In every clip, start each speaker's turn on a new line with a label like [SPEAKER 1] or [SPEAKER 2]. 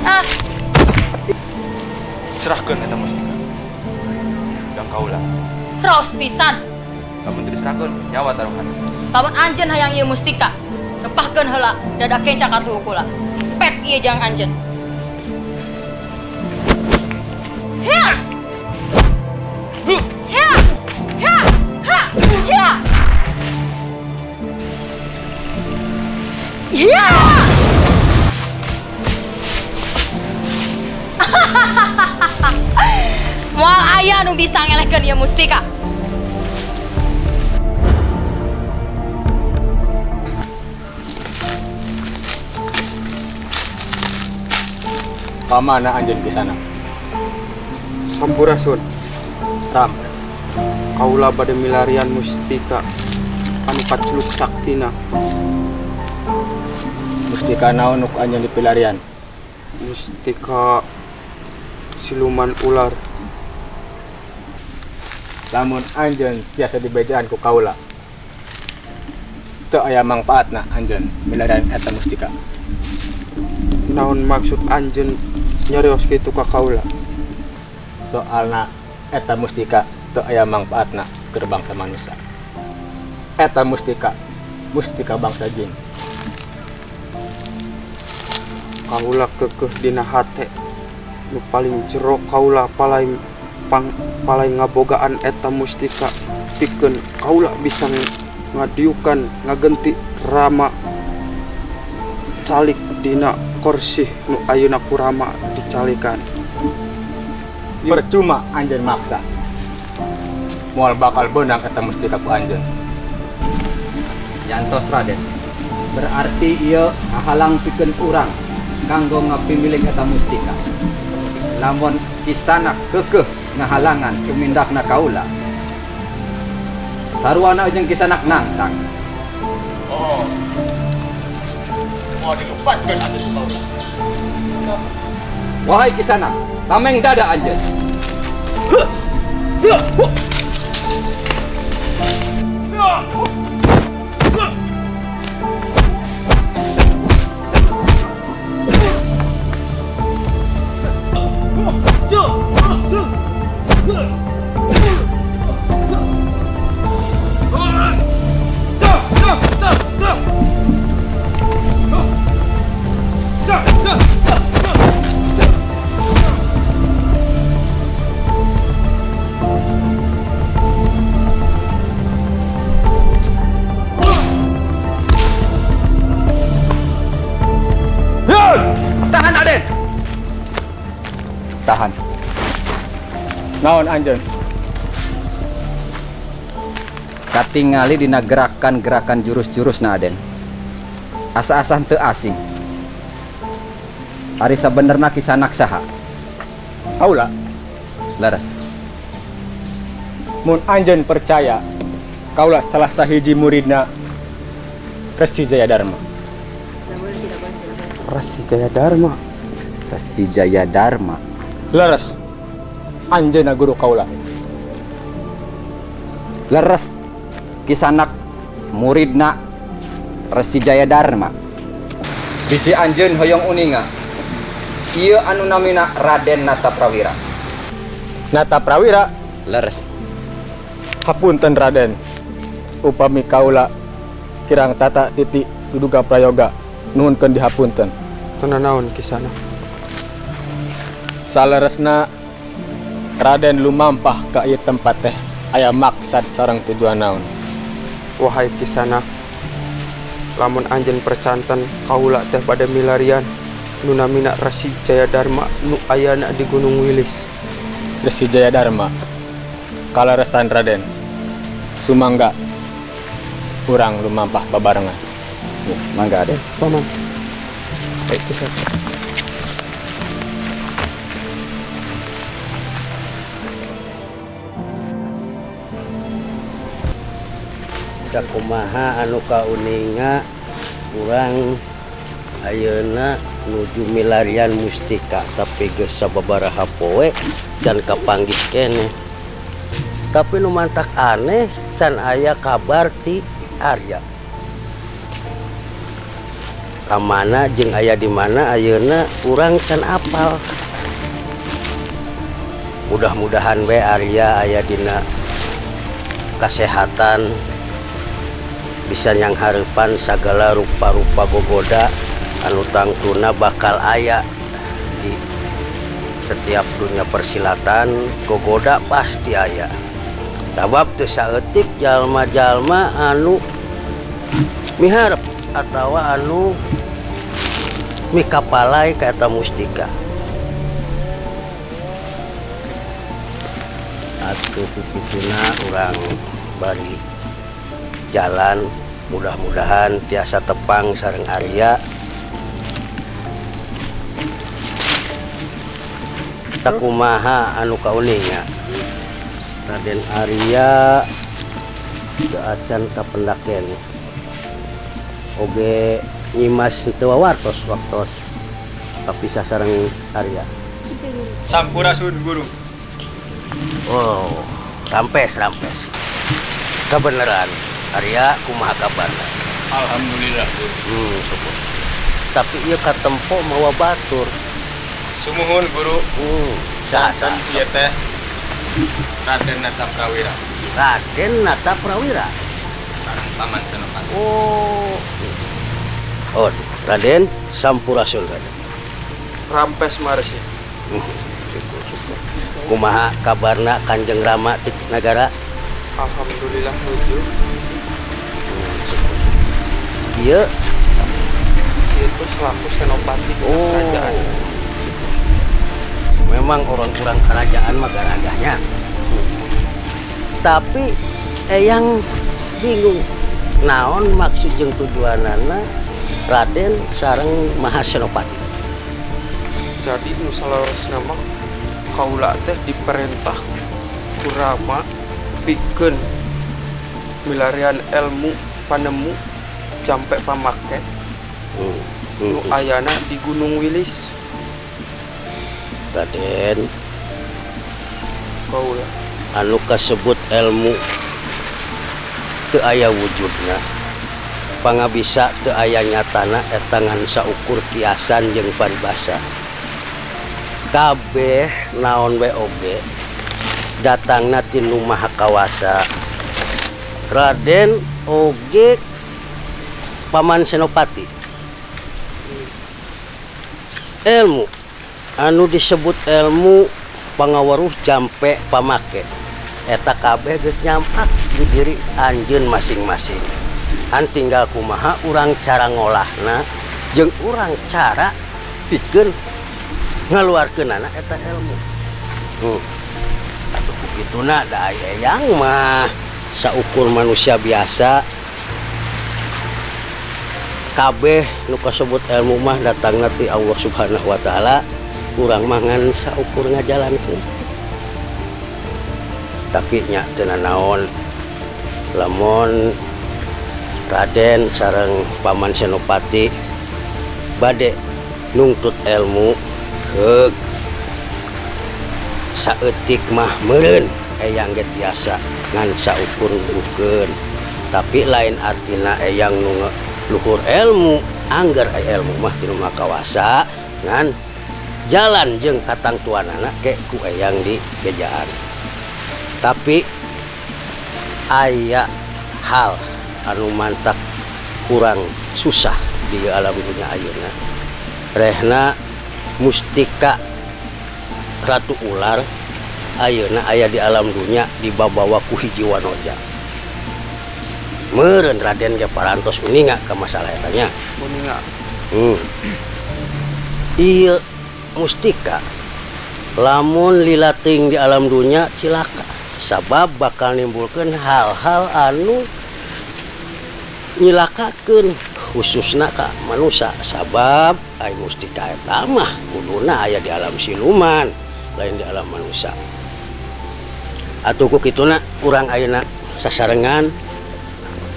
[SPEAKER 1] Ah,
[SPEAKER 2] Serahkan eta mustika. Dan kaulah.
[SPEAKER 1] raos pisan.
[SPEAKER 2] Lamun teu diserahkeun nyawa taruhan.
[SPEAKER 1] Lamun anjeun hayang ieu mustika, nepahkeun heula dadak kencak atuh kula. Pet ieu jang anjeun. Ya! Ya! Ya! Ha! Ya! Ya! Moal aya nu bisa ngelehkeun ieu mustika.
[SPEAKER 3] Pamana anjeun di sana?
[SPEAKER 4] Sampurasun.
[SPEAKER 3] Sam,
[SPEAKER 4] Kaula bade milarian mustika anu kacluk saktina.
[SPEAKER 3] mustika naon nu anjeun dipilarian?
[SPEAKER 4] Mustika siluman ular.
[SPEAKER 3] Lamun anjeun biasa dibedaan ku kaula. Teu aya mangpaatna anjeun milarian eta mustika.
[SPEAKER 4] Naon maksud anjeun nyarios kitu ka kaula?
[SPEAKER 3] Soalna eta mustika teu aya mangpaatna keur bangsa manusia. Eta mustika bangsa jin.
[SPEAKER 4] Kaula kekeh dina hate nu paling jero kaula palai ngabogaan eta mustika pikeun kaula bisa ngadiukan ngagenti Rama calik dina korsih nu ayeuna ku Rama dicalikan.
[SPEAKER 3] Percuma anjeun maksa. Moal bakal beunang eta mustika ku anjeun.
[SPEAKER 5] Yantos Raden, berarti ieu halang pikeun urang kanggo ngapimilih eta mustika. Lamun Kisanak kekeh ngahalangan tumindakna kaula, sarwana jeung Kisanak nantang.
[SPEAKER 3] Oh. Mau dilupatkeun anjeun kaula.
[SPEAKER 5] Wahai Kisanak, tameng dada anjeun. Tahan Raden.
[SPEAKER 3] Tahan. Naon anjeun?
[SPEAKER 5] Katingali dina gerakan-gerakan jurus-jurus na Aden. Asa-asa teu asing. Ari sabenerna Kisanak saha?
[SPEAKER 3] Kaula.
[SPEAKER 5] Laras.
[SPEAKER 3] Mun anjeun percaya kaula salah sahiji muridna Resi Jayadharma.
[SPEAKER 4] Resi Jayadharma.
[SPEAKER 5] Resi Jayadharma.
[SPEAKER 3] Leres. Anjeunna guru kaula.
[SPEAKER 5] Leres Kisanak muridna Resi Jayadharma. Bisi anjeun hoyong uninga. Ieu anu namina Raden Nataprawira.
[SPEAKER 3] Nataprawira.
[SPEAKER 5] Leres.
[SPEAKER 3] Hapunten Raden. Upami kaula kirang tata titik duduga prayoga nuhunkeun dihapunten.
[SPEAKER 4] Teu naon Kisana?
[SPEAKER 3] Saleresna Raden lumampah ka ieu tempat teh aya maksad sareng tujuan naon.
[SPEAKER 4] Wahai Kisana, lamun anjeun percanten kaula teh bade milarian nu namina Resi Jayadharma nu ayana di Gunung Wilis.
[SPEAKER 3] Resi Jayadharma. Kaleresan Raden. Sumangga urang lumampah babarengan.
[SPEAKER 5] Mangga Aden.
[SPEAKER 4] Paman. Baik Kisana.
[SPEAKER 6] Sakumaha anu kauninga urang ayeuna nuju milarian mustika tapi geus sababaraha poe can kapanggih keneh. Tapi nu mantak aneh can aya kabar ti Arya. kamana jeung aya di mana ayeuna urang can apal. Mudah-mudahan we Arya aya dina kesehatan bisa nyang hareupan sagala rupa-rupa gogoda anu tangtuna bakal aya di setiap dunia persilatan. Gogoda pasti aya, sabab teu saeutik jalma-jalma anu miharep atau anu mikapalai ka eta mustika. Atuh pipituna urang bari jalan, mudah-mudahan tiasa tepang sareng Arya. Takumaha anu kauninga Raden Arya teu acan kapendaken oge nyimas teu wawartos waktos kapisah sareng Arya.
[SPEAKER 3] Sampurasun guru.
[SPEAKER 6] Oh, rampes. Kebenaran, Arya kumaha kabarna?
[SPEAKER 3] Alhamdulillah.
[SPEAKER 6] Syukur. Tapi ieu katempo mawa batur.
[SPEAKER 3] Sumuhun guru.
[SPEAKER 6] Saha
[SPEAKER 3] Ieu teh Raden Nata Prawira.
[SPEAKER 6] Raden Nata Prawira.
[SPEAKER 3] Sareng Paman Senopati.
[SPEAKER 6] Oh, Raden sampurasun Raden.
[SPEAKER 4] Rampes marsi.
[SPEAKER 6] Syukur. Kumaha kabarna Kanjeng Rama ti nagara?
[SPEAKER 4] Alhamdulillah nuju.
[SPEAKER 6] Ieu
[SPEAKER 4] Itu selaku senopati kerajaan.
[SPEAKER 6] memang orang-orang kerajaan mah garagahnya. Tapi eyang bingung naon maksud jeung tujuanana Raden sareng Mahasenopati.
[SPEAKER 4] Jadi nu salaresna mah kaula teh diperintah ku Rama pikeun milarian ilmu panemu jampe pamake nu ayana di Gunung Wilis.
[SPEAKER 6] Raden,
[SPEAKER 4] Kaula
[SPEAKER 6] anu kasebut ilmu teu aya wujudna, pangabisa teu aya nyatana etangan saukur kiasan jeung paribasa. Kabeh naon we oge datangna ti Nu Maha Kawasa. Raden oge Paman Senopati. Ilmu anu disebut ilmu pangaweruh jampe pamake eta kabeh geus nyampak di diri anjeun masing-masing. Han tinggal kumaha urang cara ngolahna jeung urang cara pikeun ngaluarkeunana eta ilmu. Atuh kituna da aya yang mah saukur manusia biasa. Kabeh nu kasebut ilmu mah datangna ti Allah Subhanahu wa taala. Urang mah ngan saukur ngajalankeun. Tapi nya teu naon lamun Raden sareng Paman Senopati bade nungtut ilmu heug saeutik mah meureun eyang ge tiasa ngan saukur nukeun. Tapi lain artina eyang nu luhur ilmu angger aya ilmu mah ti Nu Maha Kawasa ngan jalan jeung katangtuanana ke ku eyang di gejaan. Tapi aya hal anu mantak kurang susah di alam dunia ayeuna. Rehna mustika Ratu Ular ayeuna aya di alam dunia dibawa ku hiji wanoja. Meureun Raden ge parantos uninga ka masalah eta nya.
[SPEAKER 4] kuninga.
[SPEAKER 6] Ieu mustika lamun lilating di alam dunia cilaka, sabab bakal nimbulkeun hal-hal anu nyilakakeun khususna ka manusia. Sabab ai mustika eta mah kuduna aya di alam siluman lain di alam manusia. Atuh ku kituna urang ayeuna sasarengan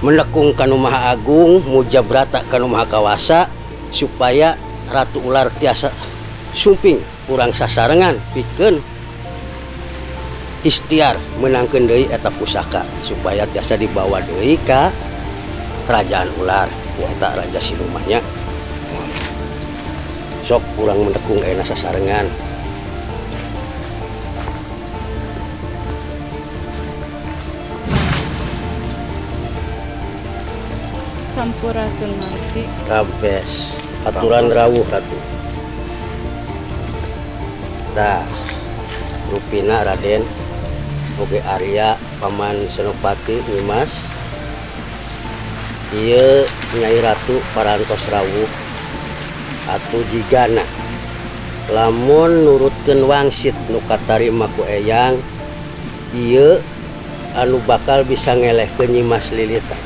[SPEAKER 6] mendekung ka Nu Maha Agung, mujabrata ka Nu Maha Kawasa supaya Ratu Ular tiasa sumping urang sasarengan pikeun ikhtiar menangkeun deui eta pusaka supaya tiasa dibawa deui ka kerajaan ular ku eta raja silumannya. sok kurang mendekung aya sasarengan.
[SPEAKER 7] Sampurasun nasi.
[SPEAKER 6] Rampes aturan rawuh ratu. Tah rupina Raden oge Arya paman Senopati Nimas ieu Nyai Ratu parantos rawuh atuh jigana lamun nurutkeun wangsit nu katarima ku eyang ieu anu bakal bisa ngelehkeun Nyimas Lilitan.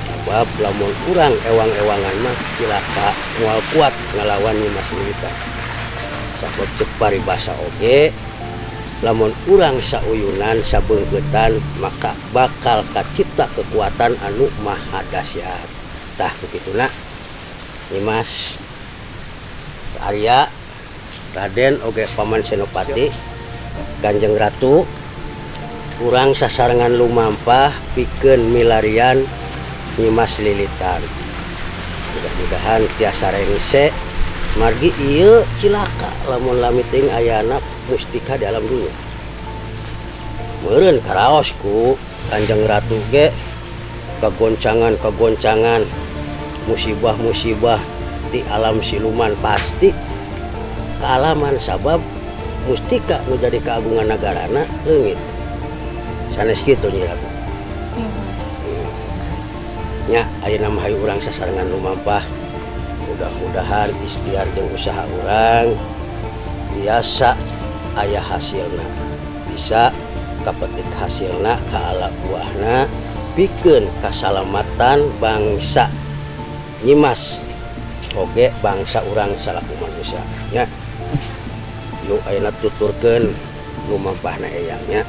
[SPEAKER 6] Sebab lamun urang ewang-ewangan mah cilaka moal kuat ngalawan Nyimas Lilitan. Sabab cek paribasa oge lamun urang sauyunan sabeungkeutan maka bakal kacipta kekuatan anu maha dahsyat. Tah begituna Nyimas Arya Raden oge paman Senopati Kanjeng Ratu urang sasarengan lumampah pikeun milarian Nyimas Lilitan. Mudah-mudahan tiasa rengse margi ieu cilaka lamun lamiting ayana mustika di alam dunia. Meureun karaos ku Kanjeng Ratu ge kagoncangan musibah-musibah di alam siluman pasti kaalaman sabab mustika nu jadi keagungan nagarana leungit. Sanes kitu Nyi Ratu. Nya ayeuna mah hayu urang sasarengan lumampah. Mudah-mudahan ikhtiar jeung usaha urang tiasa aya hasilna. Bisa kapetik hasilna kaala buahna pikeun kasalamatan bangsa Nyimas oge bangsa urang salaku manusia nya. Yuk ayeuna tuturkeun lumampahna eyangnya.